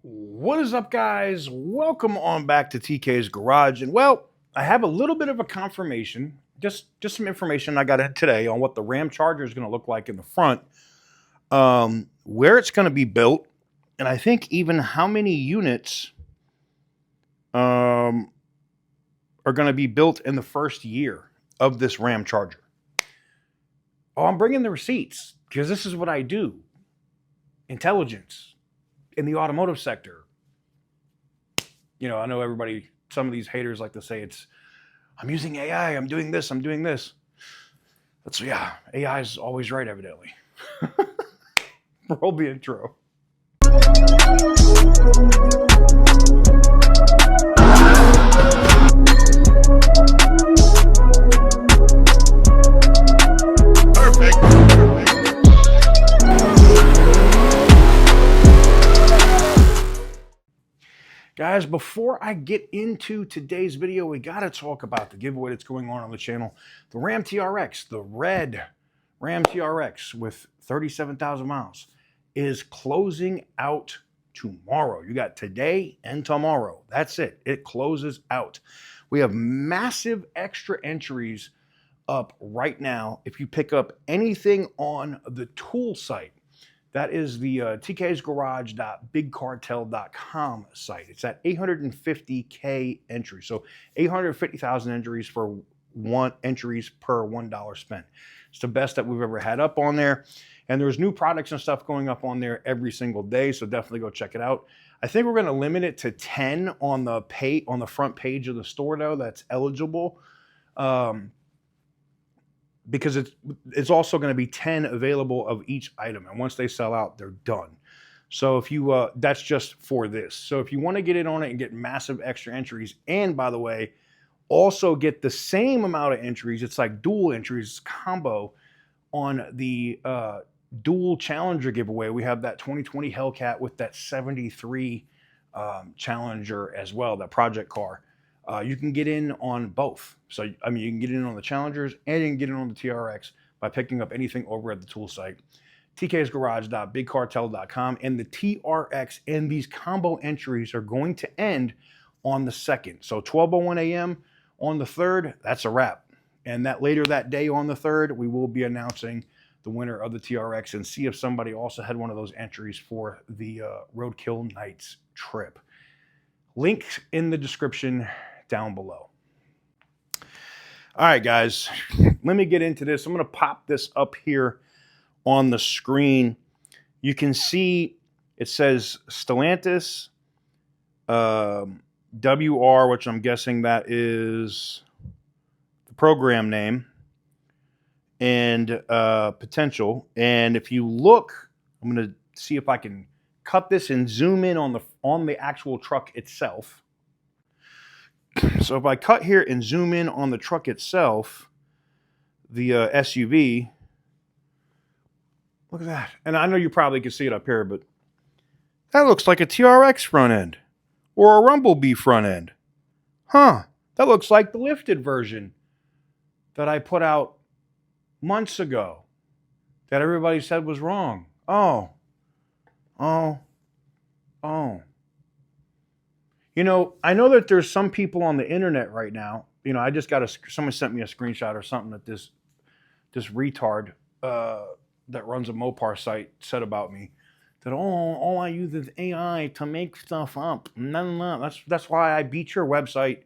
What is up, guys? Welcome on back to TK's Garage. And well, I have a little bit of a confirmation, just some information I got in today on what the Ram Charger is going to look like in the front, where it's going to be built, and I think even how many units are going to be built in the first year of this Ram Charger. Oh, I'm bringing the receipts because this is what I do. Intelligence in the automotive sector. You know, I know everybody, some of these haters like to say I'm using AI, I'm doing this. Yeah, AI is always right, evidently. Roll the intro. Guys, before I get into today's video, we got to talk about the giveaway that's going on the channel. The Ram TRX, the red Ram TRX with 37,000 miles, is closing out tomorrow. You got today and tomorrow. That's it. It closes out. We have massive extra entries up right now. If you pick up anything on the tool site, that is the tksgarage.bigcartel.com site. It's at 850K entries. So 850,000 entries for entries per $1 spent. It's the best that we've ever had up on there. And there's new products and stuff going up on there every single day. So definitely go check it out. I think we're going to limit it to 10 on the front page of the store, though. That's eligible. Because it's also going to be 10 available of each item. And once they sell out, they're done. So if you, that's just for this. So if you want to get in on it and get massive extra entries, and by the way, also get the same amount of entries, it's like dual entries, combo, on the dual Challenger giveaway. We have that 2020 Hellcat with that 73 Challenger as well, that project car. You can get in on both. So, I mean, you can get in on the Challengers and you can get in on the TRX by picking up anything over at the tool site. tksgarage.bigcartel.com. And the TRX and these combo entries are going to end on the 2nd. So 12:01 a.m. on the 3rd, that's a wrap. And that later that day on the 3rd, we will be announcing the winner of the TRX and see if somebody also had one of those entries for the Roadkill Nights trip. Links in the description down below. All right, guys, let me get into this. I'm going to pop this up here on the screen. You can see it says Stellantis WR, which I'm guessing that is the program name, and potential. And if you look, I'm going to see if I can cut this and zoom in on the actual truck itself. So if I cut here and zoom in on the truck itself, the SUV, look at that. And I know you probably can see it up here, but that looks like a TRX front end or a Rumblebee front end. Huh, that looks like the lifted version that I put out months ago that everybody said was wrong. Oh. You know, I know that there's some people on the internet right now. You know, I just got someone sent me a screenshot or something that this retard that runs a Mopar site said about me. That all I use is AI to make stuff up. No. That's why I beat your website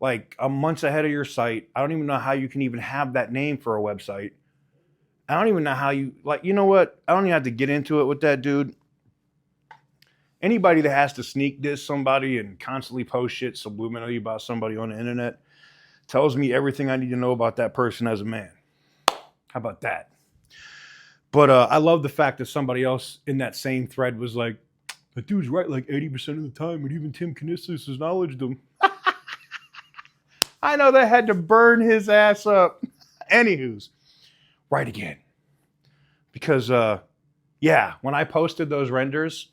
like a month ahead of your site. I don't even know how you can even have that name for a website. I don't even know how you, like, you know what? I don't even have to get into it with that dude. Anybody that has to sneak diss somebody and constantly post shit subliminally about somebody on the internet tells me everything I need to know about that person as a man. How about that? But I love the fact that somebody else in that same thread was like, that dude's right like 80% of the time, and even Tim Canisius acknowledged him. I know that had to burn his ass up. Anywho's, right again. Because, yeah, when I posted those renders,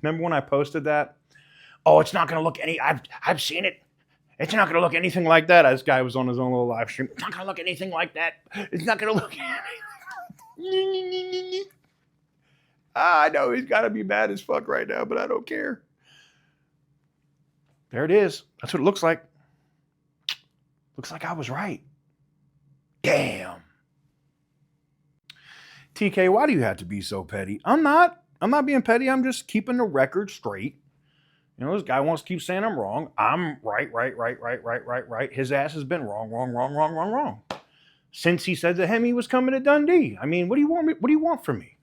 remember when I posted that? Oh, it's not going to look I've seen it. It's not going to look anything like that. This guy was on his own little live stream. It's not going to look anything like that. It's not going to look. I know he's got to be mad as fuck right now, but I don't care. There it is. That's what it looks like. Looks like I was right. Damn. TK, why do you have to be so petty? I'm not being petty. I'm just keeping the record straight. You know, this guy wants to keep saying I'm wrong. I'm right. His ass has been wrong. Since he said to him he was coming to Dundee. I mean, what do you want from me?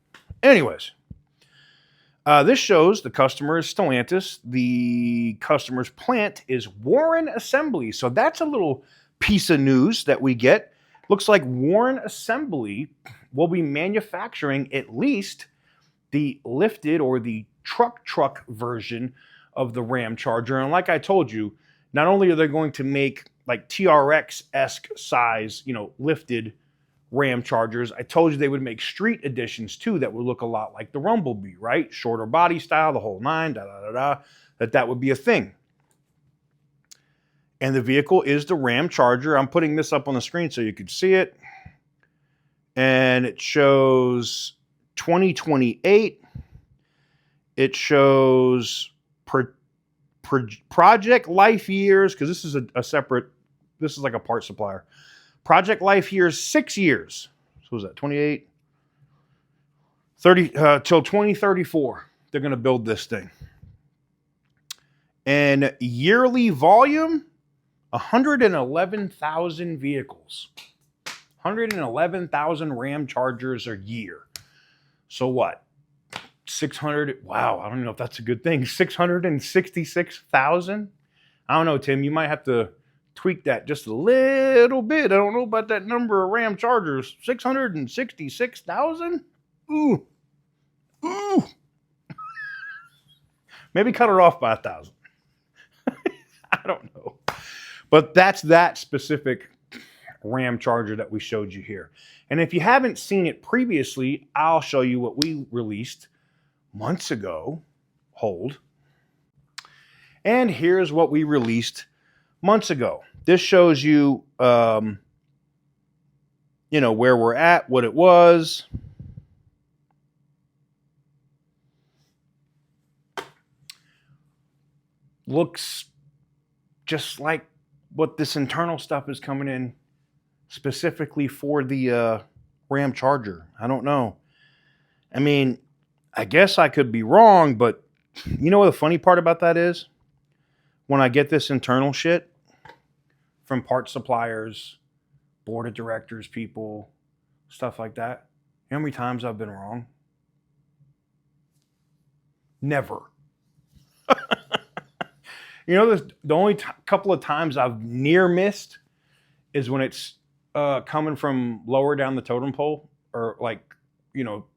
Anyways, this shows the customer is Stellantis. The customer's plant is Warren Assembly. So that's a little piece of news that we get. Looks like Warren Assembly will be manufacturing at least the lifted or the truck version of the Ram Charger. And like I told you, not only are they going to make like TRX-esque size, you know, lifted Ram Chargers, I told you they would make street editions too that would look a lot like the Rumblebee, right? Shorter body style, the whole nine, that would be a thing. And the vehicle is the Ram Charger. I'm putting this up on the screen so you can see it. And it shows 2028. It shows project life years, because this is a separate, this is like a part supplier. Project life years, 6 years. So what was that, 28? 30, till 2034, they're going to build this thing. And yearly volume, 111,000 vehicles. 111,000 Ram Chargers a year. So what? 600, wow, I don't even know if that's a good thing. 666,000? I don't know, Tim, you might have to tweak that just a little bit. I don't know about that number of Ram Chargers. 666,000? Ooh. Maybe cut it off by 1,000. I don't know. But that's that specific Ram Charger that we showed you here. And if you haven't seen it previously, I'll show you what we released months ago. Hold. And here's what we released months ago. This shows you, you know, where we're at, what it was. Looks just like what this internal stuff is coming in specifically for the Ram Charger. I don't know. I mean, I guess I could be wrong, but you know what the funny part about that is? When I get this internal shit from part suppliers, board of directors people, stuff like that, you know how many times I've been wrong? Never. You know, the only couple of times I've near missed is when it's coming from lower down the totem pole, or like, you know,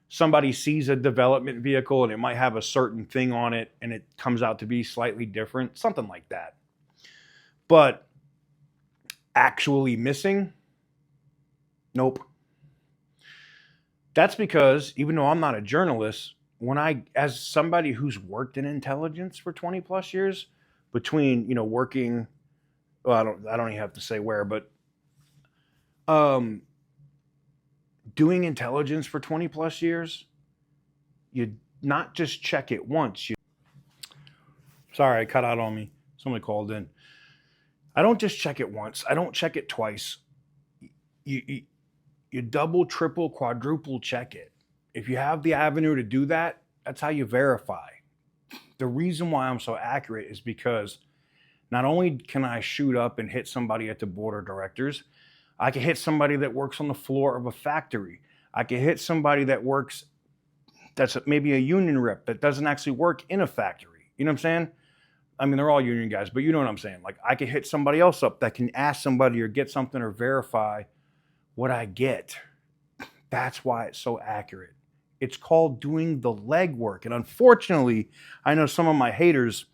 somebody sees a development vehicle and it might have a certain thing on it and it comes out to be slightly different, something like that. But actually missing, nope. That's because even though I'm not a journalist, when as somebody who's worked in intelligence for 20 plus years, between, you know, working, well, I don't even have to say where, but doing intelligence for 20 plus years, you not just check it once. Sorry, I cut out on me. Somebody called in. I don't just check it once. I don't check it twice. You double, triple, quadruple check it. If you have the avenue to do that, that's how you verify. The reason why I'm so accurate is because not only can I shoot up and hit somebody at the board of directors, I can hit somebody that works on the floor of a factory. I can hit somebody that works, that's maybe a union rep that doesn't actually work in a factory. You know what I'm saying? I mean, they're all union guys, but you know what I'm saying. Like, I can hit somebody else up that can ask somebody or get something or verify what I get. That's why it's so accurate. It's called doing the legwork. And unfortunately, I know some of my haters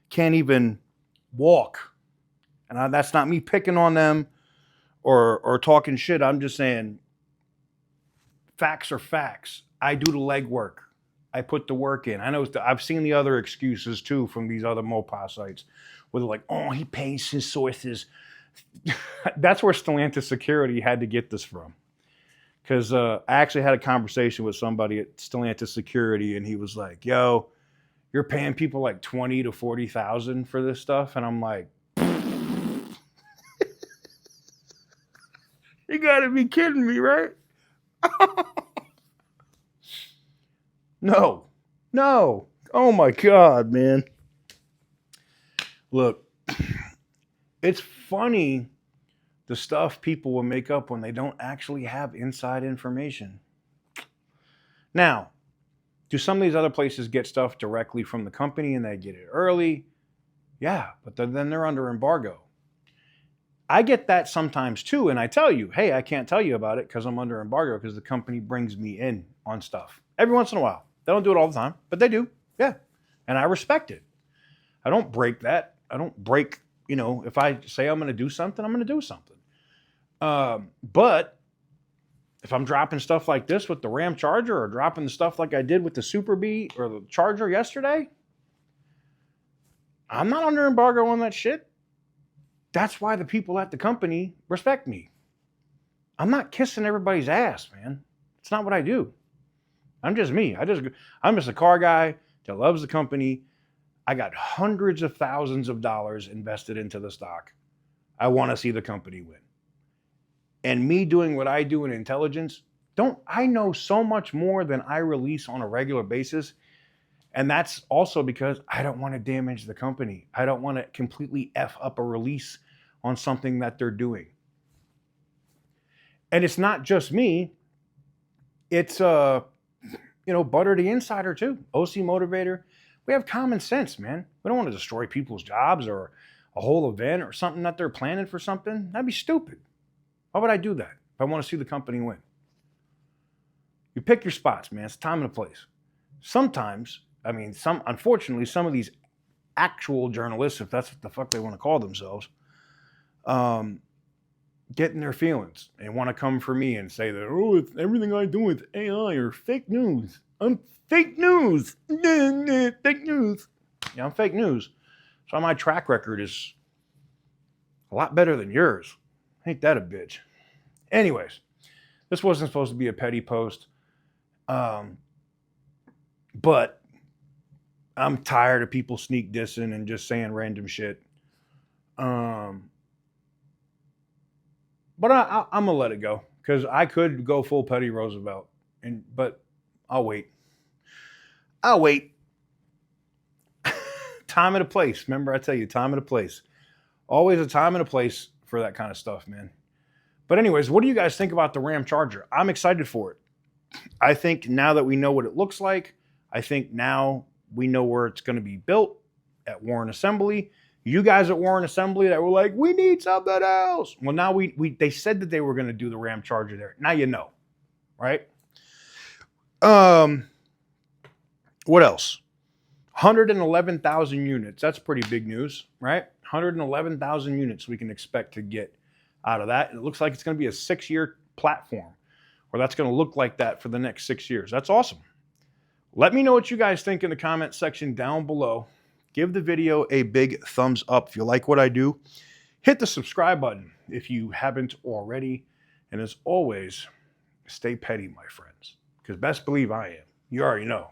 can't even walk. And that's not me picking on them or talking shit. I'm just saying facts are facts. I do the legwork. I put the work in. I know I've seen the other excuses too from these other Mopar sites where they're like, oh, he pays his sources. That's where Stellantis Security had to get this from. Because I actually had a conversation with somebody at Stellantis Security, and he was like, "Yo, you're paying people like 20 to 40,000 for this stuff," and I'm like, "You got to be kidding me, right?" No, no. Oh my God, man. Look, it's funny the stuff people will make up when they don't actually have inside information. Now, do some of these other places get stuff directly from the company and they get it early? Yeah, but then they're under embargo. I get that sometimes too, and I tell you, hey, I can't tell you about it because I'm under embargo because the company brings me in on stuff. Every once in a while. They don't do it all the time, but they do. Yeah. And I respect it. I don't break that. I don't break, if I say I'm going to do something, I'm going to do something. But if I'm dropping stuff like this with the Ram Charger or dropping the stuff like I did with the Super Bee or the Charger yesterday, I'm not under embargo on that shit. That's why the people at the company respect me. I'm not kissing everybody's ass, man. It's not what I do. I'm just me. I'm just a car guy that loves the company. I got hundreds of thousands of dollars invested into the stock. I want to see the company win. And me doing what I do in intelligence, I know so much more than I release on a regular basis. And that's also because I don't want to damage the company. I don't want to completely F up a release on something that they're doing. And it's not just me. It's Butter the Insider too. OC Motivator. We have common sense, man. We don't want to destroy people's jobs or a whole event or something that they're planning for something. That'd be stupid. Why would I do that if I want to see the company win? You pick your spots, man. It's time and a place. Sometimes, unfortunately, some of these actual journalists, if that's what the fuck they want to call themselves, get in their feelings and want to come for me and say that, it's everything I do with AI or fake news. I'm fake news. Fake news. Yeah, I'm fake news. So my track record is a lot better than yours. Ain't that a bitch? Anyways, this wasn't supposed to be a petty post. But I'm tired of people sneak dissing and just saying random shit. But I'm gonna let it go because I could go full Petty Roosevelt, but I'll wait. Time and a place. Remember, I tell you, time and a place. Always a time and a place for that kind of stuff, man. But anyways, what do you guys think about the Ram Charger? I'm excited for it. I think now that we know what it looks like, I think now we know where it's going to be built at Warren Assembly. You guys at Warren Assembly that were like, we need something else. Well, now they said that they were going to do the Ram Charger there. Now you know, right? What else? 111,000 units. That's pretty big news, right? 111,000 units we can expect to get out of that. It looks like it's going to be a 6-year platform, or that's going to look like that for the next 6 years. That's awesome. Let me know what you guys think in the comment section down below. Give the video a big thumbs up if you like what I do. Hit the subscribe button if you haven't already. And as always, stay petty, my friends, because best believe I am. You already know.